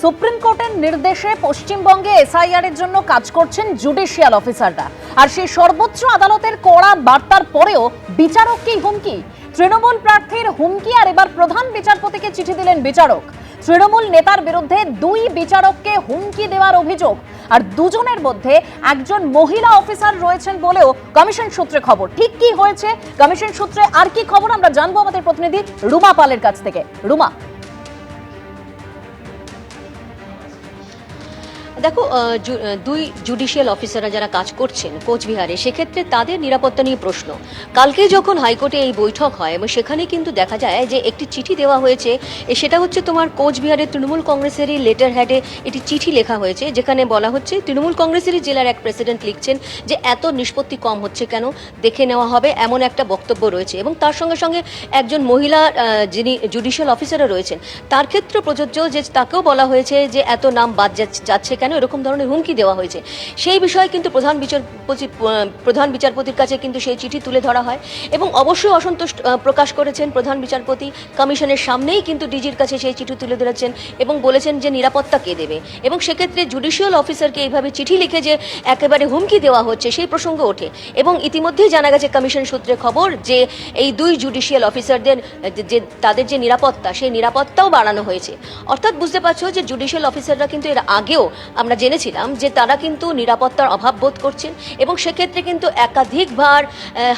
Supreme কোর্টের নির্দেশে পশ্চিমবঙ্গে এসআইআর এর জন্য কাজ করছেন জুডিশিয়াল অফিসাররা। আর সেই সর্বোচ্চ আদালতের কড়া বার্তার পরেও বিচারককেই হুমকি। তৃণমূল প্রার্থীর হুমকি, আর এবার প্রধান বিচারপতিকে চিঠি দিলেন বিচারক। তৃণমূল নেতার বিরুদ্ধে দুই বিচারককে হুমকি দেওয়ার অভিযোগ, আর দুজনের মধ্যে একজন মহিলা অফিসার রয়েছেন বলেও কমিশন সূত্রে খবর। ঠিক কি হয়েছে কমিশন সূত্রে, আর কি খবর আমরা জানবো আমাদের প্রতিনিধি রুমা পালের কাছ থেকে। রুমা, দেখো, দুই জুডিশিয়াল অফিসাররা যারা কাজ করছেন কোচবিহারে, সেক্ষেত্রে তাদের নিরাপত্তা নিয়ে প্রশ্ন। কালকে যখন হাইকোর্টে এই বৈঠক হয় এবং সেখানে কিন্তু দেখা যায় যে একটি চিঠি দেওয়া হয়েছে, সেটা হচ্ছে তোমার কোচবিহারের তৃণমূল কংগ্রেসেরই লেটার হেডে একটি চিঠি লেখা হয়েছে, যেখানে বলা হচ্ছে তৃণমূল কংগ্রেসেরই জেলার এক প্রেসিডেন্ট লিখছেন যে এত নিষ্পত্তি কম হচ্ছে কেন, দেখে নেওয়া হবে, এমন একটা বক্তব্য রয়েছে। এবং তার সঙ্গে সঙ্গে একজন মহিলা যিনি জুডিশিয়াল অফিসারও রয়েছেন তার ক্ষেত্রে প্রযোজ্য, যে তাকেও বলা হয়েছে যে এত নাম বাদ যাচ্ছে কেন, এরকম ধরনের হুমকি দেওয়া হয়েছে। সেই বিষয়ে কিন্তু প্রধান বিচারপতির কাছে কিন্তু সেই চিঠি তুলে ধরা হয় এবং অবশ্যই অসন্তোষ প্রকাশ করেছেন প্রধান বিচারপতি। কমিশনের সামনেই কিন্তু ডিজির কাছে সেই চিঠি তুলে ধরেছেন এবং বলেছেন যে নিরাপত্তা কে দেবে। এবং সেক্ষেত্রে জুডিশিয়াল অফিসারকে এইভাবে চিঠি লিখে যে একেবারে হুমকি দেওয়া হচ্ছে, সেই প্রসঙ্গ ওঠে। এবং ইতিমধ্যেই জানা গেছে কমিশন সূত্রে খবর যে এই দুই জুডিশিয়াল অফিসারদের যে তাদের যে নিরাপত্তা, সেই নিরাপত্তাও বাড়ানো হয়েছে। অর্থাৎ বুঝতে পারছো যে জুডিশিয়াল অফিসাররা কিন্তু এর আগেও আমরা জেনেছিলাম যে তারা কিন্তু নিরাপত্তার অভাব বোধ করছেন এবং সেক্ষেত্রে কিন্তু একাধিকবার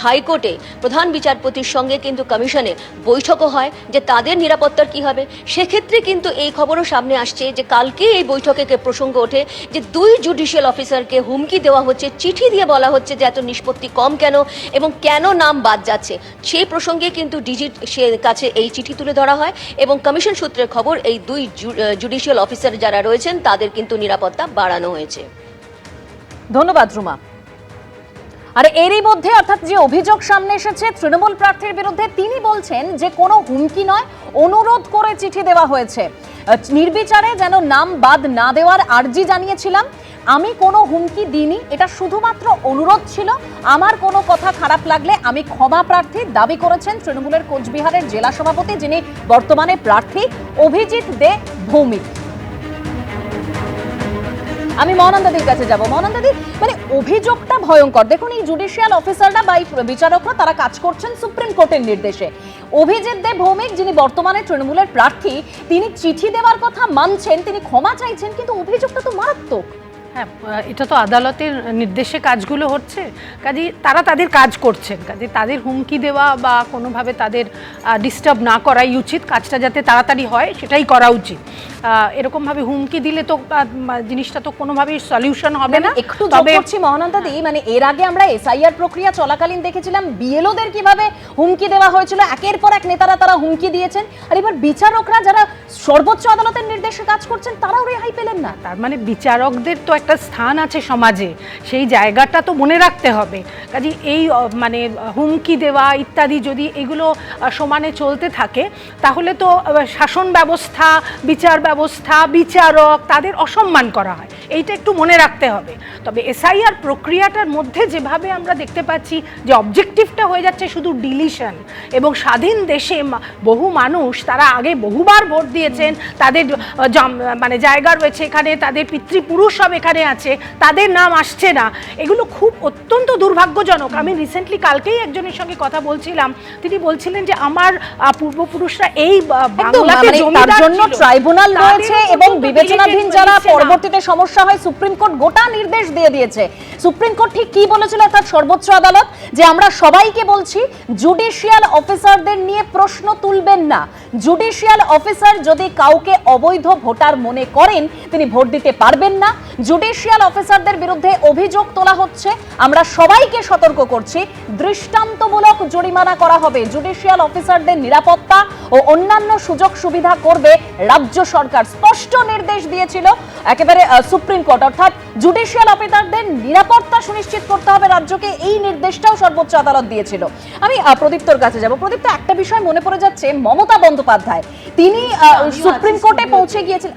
হাইকোর্টে প্রধান বিচারপতির সঙ্গে কিন্তু কমিশনে বৈঠকও হয় যে তাদের নিরাপত্তার কি হবে। সেক্ষেত্রে কিন্তু এই খবরও সামনে আসছে যে কালকে এই বৈঠকে প্রসঙ্গ ওঠে যে দুই জুডিশিয়াল অফিসারকে হুমকি দেওয়া হচ্ছে, চিঠি দিয়ে বলা হচ্ছে যে এত নিষ্পত্তি কম কেন এবং কেন নাম বাদ যাচ্ছে। সেই প্রসঙ্গে কিন্তু ডিজির কাছে এই চিঠি তুলে ধরা হয় এবং কমিশন সূত্রের খবর এই দুই জুডিশিয়াল অফিসার যারা রয়েছেন তাদের কিন্তু নিরাপত্তা বাড়ানো হয়েছে। ধন্যবাদ রুমা। আর এরই মধ্যে অর্থাৎ যে অভিযোগ সামনে এসেছে তৃণমূল প্রার্থীর বিরুদ্ধে, তিনি বলছেন যে কোনো হুমকি নয়, অনুরোধ করে চিঠি দেওয়া হয়েছে। নির্বিচারে যেন নাম বাদ না দেওয়ার আর্জি জানিয়েছিলাম, আমি কোনো হুমকি দিইনি, এটা শুধুমাত্র অনুরোধ ছিল। আমার কোনো কথা খারাপ লাগলে আমি ক্ষমা প্রার্থী, দাবি করেছেন তৃণমূলের কোচবিহারের জেলা সভাপতি, যিনি বর্তমানে প্রার্থী অভিজিৎ দে ভৌমিক। আমি মহানন্দাদির কাছে যাব। মহানন্দাদি, মানে অভিযোগটা ভয়ঙ্কর। দেখুন, এই জুডিশিয়াল অফিসাররা বা বিচারকরা তারা কাজ করছেন সুপ্রিম কোর্টের নির্দেশে। অভিজিৎ দে ভৌমিক, যিনি বর্তমানে তৃণমূলের প্রার্থী, তিনি চিঠি দেওয়ার কথা মানছেন, তিনি ক্ষমা চাইছেন, কিন্তু অভিযোগটা তো মারাত্মক। হ্যাঁ, এটা তো আদালতের নির্দেশে কাজগুলো হচ্ছে, কাজে তারা তাদের কাজ করছেন, কাজে তাদের হুমকি দেওয়া বা কোনোভাবে তাদের ডিস্টার্ব না করাই উচিত। কাজটা যাতে তাড়াতাড়ি হয় সেটাই করা উচিত। এরকমভাবে হুমকি দিলে তো জিনিসটা তো কোনোভাবেই সলিউশন হবে না। একটু যোগ করছি মহানন্দাদি, মানে এর আগে আমরা এসআইআর প্রক্রিয়া চলাকালীন দেখেছিলাম বিএলওদের কিভাবে হুমকি দেওয়া হয়েছিল, একের পর এক নেতারা তারা হুমকি দিয়েছেন। আর এবার বিচারকরা যারা সর্বোচ্চ আদালতের নির্দেশে কাজ করছেন তারাও রেহাই পেলেন না। তার মানে বিচারকদের তো একটা স্থান আছে সমাজে, সেই জায়গাটা তো মনে রাখতে হবে। কাজে এই মানে হুমকি দেওয়া ইত্যাদি যদি এগুলো সমানে চলতে থাকে তাহলে তো শাসন ব্যবস্থা, বিচার ব্যবস্থা, বিচারক, তাদের অসম্মান করা হয়, এইটা একটু মনে রাখতে হবে। তবে এসআইআর প্রক্রিয়াটার মধ্যে যেভাবে আমরা দেখতে পাচ্ছি যে অবজেক্টিভটা হয়ে যাচ্ছে শুধু ডিলিশন, এবং স্বাধীন দেশে বহু মানুষ তারা আগে বহুবার ভোট দিয়েছেন, তাদের মানে জায়গা রয়েছে এখানে, তাদের পিতৃপুরুষ সব এখানে আছে, তাদের নাম আসছে না, এগুলো খুব অত্যন্ত দুর্ভাগ্যজনক। আমি রিসেন্টলি কালকেই একজনের সঙ্গে কথা বলছিলাম, তিনি বলছিলেন যে আমার পূর্বপুরুষরা এই বাংলাতে তার জন্য ট্রাইব্যুনাল রয়েছে এবং বিবেচনাধীন যারা পরবর্তীতে সমস্যা হয় সুপ্রিম কোর্ট গোটা নির্দেশ দিয়ে দিয়েছে। সুপ্রিম কোর্ট ঠিক কি বলেছিল, অর্থাৎ সর্বোচ্চ আদালত, যে আমরা সবাইকে বলছি জুডিশিয়াল অফিসারদের নিয়ে প্রশ্ন তুলবেন না। জুডিশিয়াল অফিসার যদি কাউকে অবৈধ ভোটার মনে করেন তিনি ভোট দিতে পারবেন না। জুডিশিয়াল অফিসারদের বিরুদ্ধে অভিযোগ তোলা হচ্ছে, আমরা সবাইকে সতর্ক করছি, দৃষ্টান্তমূলক জরিমানা করা হবে। জুডিশিয়াল অফিসারদের নিরাপত্তা ও অন্যান্য সুযোগ সুবিধা করবে রাজ্য সরকার, স্পষ্ট নির্দেশ দিয়েছিল একেবারে সুপ্রিম কোর্ট। অর্থাৎ জুডিশিয়াল অফিসারদের নিরাপত্তা সুনিশ্চিত করতে হবে রাজ্যকে, এই নির্দেশটাও সর্বোচ্চ আদালত দিয়েছিল। আমি প্রদীপ্তর কাছে যাব। প্রদীপ্ত, একটা বিষয় মনে পড়ে যাচ্ছে, মমতা বন্দ্যোপাধ্যায় তিনি সুপ্রিম কোর্টে পৌঁছে গিয়েছিলেন।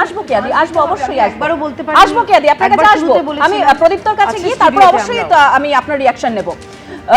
আসবো কি আদি, আসবো অবশ্যই, একবারও বলতে পারি, আসবো কি আদি আপনার কাছে আসবো। আমি প্রদীপ্তর কাছে গিয়ে তারপর অবশ্যই আমি আপনার রিঅ্যাকশন নেব।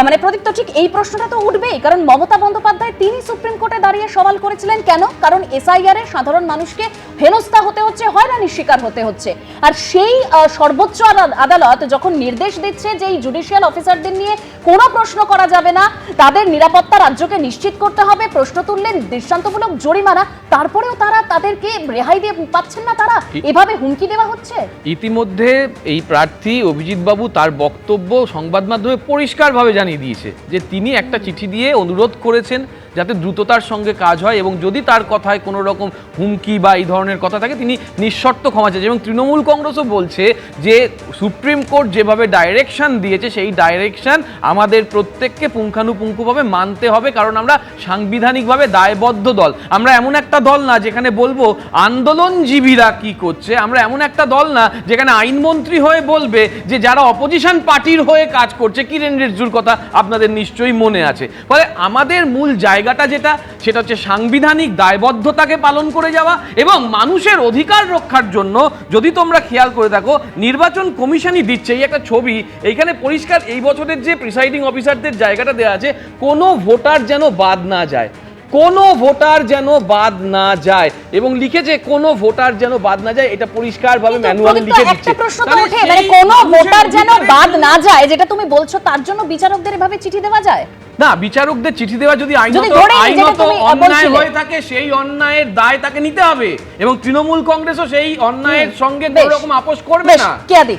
মানে প্রদীপ্ত ঠিক এই প্রশ্নটা তো উঠবেই, কারণ মমতা বন্দ্যোপাধ্যায় তিনি সুপ্রিম কোর্টে দাঁড়িয়ে সওয়াল করেছিলেন কেন, কারণ এসআইআর এ সাধারণ মানুষকে হেনস্থা হতে হচ্ছে, হয়রানির শিকার হতে হচ্ছে। আর সেই সর্বোচ্চ আদালত যখন নির্দেশ দিচ্ছে যে এই জুডিশিয়াল অফিসারদের নিয়ে কোনো প্রশ্ন করা যাবে না, তাদের নিরাপত্তা রাজ্যকে নিশ্চিত করতে হবে, প্রশ্ন তুললে দৃষ্টান্তমূলক জরিমানা, তারপরেও তারা তাদেরকে রেহাই দিয়ে পাচ্ছেন না, তারা এভাবে হুমকি দেওয়া হচ্ছে। ইতিমধ্যে এই প্রার্থী অভিজিৎ বাবু তার বক্তব্য সংবাদ মাধ্যমে পরিষ্কারভাবে জানিয়ে দিয়েছে যে তিনি একটা চিঠি দিয়ে অনুরোধ করেছেন যাতে দ্রুততার সঙ্গে কাজ হয়, এবং যদি তার কথায় কোনো রকম হুমকি বা এই ধরনের কথা থাকে তিনি নিঃশর্ত ক্ষমা চাইছেন। এবং তৃণমূল কংগ্রেসও বলছে যে সুপ্রিম কোর্ট যেভাবে ডাইরেকশন দিয়েছে সেই ডাইরেকশন আমাদের প্রত্যেককে পুঙ্খানুপুঙ্খভাবে মানতে হবে, কারণ আমরা সাংবিধানিকভাবে দায়বদ্ধ দল। আমরা এমন একটা দল না যেখানে বলবো আন্দোলনজীবীরা কি করছে, আমরা এমন একটা দল না যেখানে আইনমন্ত্রী হয়ে বলবে যে যারা অপোজিশন পার্টির হয়ে কাজ করছে, কিরেন রিজিজুর কথা আপনাদের নিশ্চয়ই মনে আছে। ফলে আমাদের মূল জায়গাটা যেটা, সেটা হচ্ছে সাংবিধানিক দায়বদ্ধতাকে পালন করে যাওয়া এবং মানুষের অধিকার রক্ষার জন্য। যদি তোমরা খেয়াল করে থাকো, নির্বাচন কমিশনই দিচ্ছে এই একটা ছবি, এইখানে পরিষ্কার এই বছরের যে প্রিসাইডিং অফিসারদের জায়গাটা দেওয়া আছে, কোনো ভোটার যেন বাদ না যায়, কোনো ভোটার যেন বাদ না যায়, এবং লিখেছে কোনো ভোটার যেন বাদ না যায়, এটা পরিষ্কারভাবে ম্যানুয়ালে লিখে দিচ্ছে। একটা প্রশ্ন তো ওঠে, মানে কোনো ভোটার যেন বাদ না যায়, যেটা তুমি বলছো, তার জন্য বিচারকদের এভাবে চিঠি দেওয়া যায় না? বিচারকদের চিঠি দেওয়া যদি আইনত অন্যায় হয়ে থাকে, সেই অন্যায়ের দায় তাকে নিতে হবে, এবং তৃণমূল কংগ্রেসও সেই অন্যায়ের সঙ্গে কোনো রকম আপোষ করবে না। কেয়াদি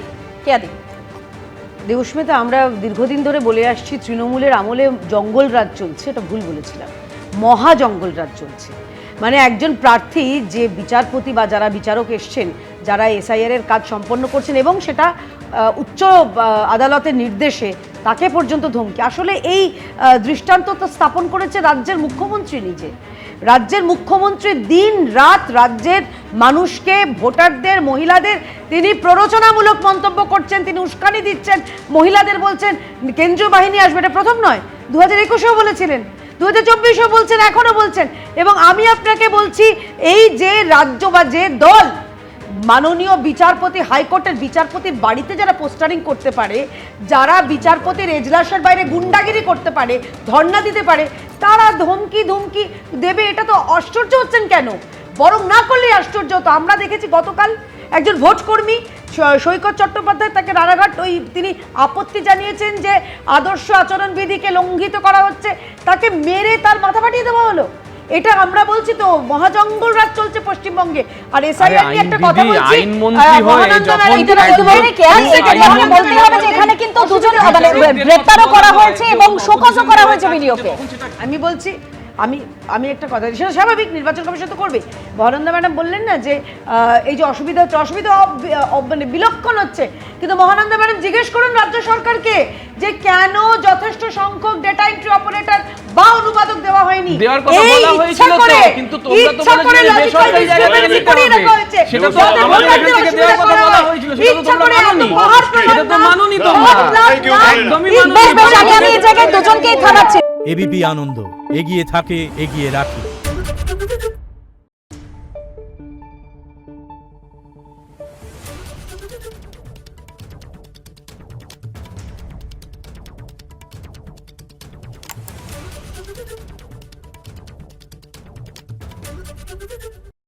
দেবস্মিতা, আমরা দীর্ঘদিন ধরে বলে আসছি তৃণমূলের আমলে জঙ্গল রাজ চলছে, এটা ভুল বলেছিলাম, মহা জঙ্গল রাজ চলছে। মানে একজন প্রার্থী যে বিচারপতি বা যারা বিচারক এসছেন, যারা এসআইআর এর কাজ সম্পন্ন করছেন এবং সেটা উচ্চ আদালতের নির্দেশে, তাকে পর্যন্ত ধমকি। আসলে এই দৃষ্টান্ত তো স্থাপন করেছে রাজ্যের মুখ্যমন্ত্রী নিজে। রাজ্যের মুখ্যমন্ত্রী দিন রাত রাজ্যের মানুষকে, ভোটারদের, মহিলাদের তিনি প্ররোচনামূলক মন্তব্য করছেন, তিনি উস্কানি দিচ্ছেন, মহিলাদের বলছেন কেন্দ্রীয় বাহিনী আসবে। এটা প্রথম নয়, 2021-এও বলেছিলেন, 2024-এও বলছেন, এখনো বলছেন। এবং আমি আপনাকে বলছি, এই যে রাজ্য বা যে দল মাননীয় বিচারপতি, হাইকোর্টের বিচারপতির বাড়িতে যারা পোস্টারিং করতে পারে, যারা বিচারপতির এজলাসের বাইরে গুন্ডাগিরি করতে পারে, ধর্ণা দিতে পারে, তারা ধমকি দেবে, এটা তো আশ্চর্য হচ্ছেন কেন? বরং না করলেই আশ্চর্য হতো। আমরা দেখেছি গতকাল একজন ভোটকর্মী সৈকত চট্টোপাধ্যায়, তাকে রানাঘাট তিনি আপত্তি জানিয়েছেন যে আদর্শ আচরণবিধিকে লঙ্ঘিত করা হচ্ছে, তাকে মেরে তার মাথা ফাটিয়ে দেওয়া হলো। এটা আমরা বলছি তো মহাজঙ্গল রাজ চলছে পশ্চিমবঙ্গে। আর এসআইআর নিয়ে একটা কথা বলছি, এখানে কিন্তু দুজন গ্রেফতারও করা হয়েছে এবং শোকজও করা হয়েছে ভিডিওকে। আমি বলছি, আমি একটা কথা, সেটা স্বাভাবিক, নির্বাচন কমিশন তো করবে। মহানন্দা ম্যাডাম বললেন না যে এই যে অসুবিধা হচ্ছে, অসুবিধা মানে বিলক্ষণ হচ্ছে, কিন্তু মহানন্দা ম্যাডাম জিজ্ঞেস করুন রাজ্য সরকারকে যে কেন যথেষ্ট সংখ্যক ডেটা এন্ট্রি অপারেটর বা অনুবাদক দেওয়া হয়নি। দেওয়ার কথা বলা হয়েছিল তো, কিন্তু তোমরা তো বলেছিলে বেসরকারি জায়গায় দিতে হবে। সেটা তো আমাদের এখান থেকে দেওয়ার কথা বলা হয়েছিল, সেটা তো তোমরা মানোনি, সেটা তো মানোনি তোমরা, একদমই মানোনি। আমি এই জায়গায় দুজনকেই থামাচ্ছি। এবিপি আনন্দ, এগিয়ে থাকে, এগিয়ে রাখে।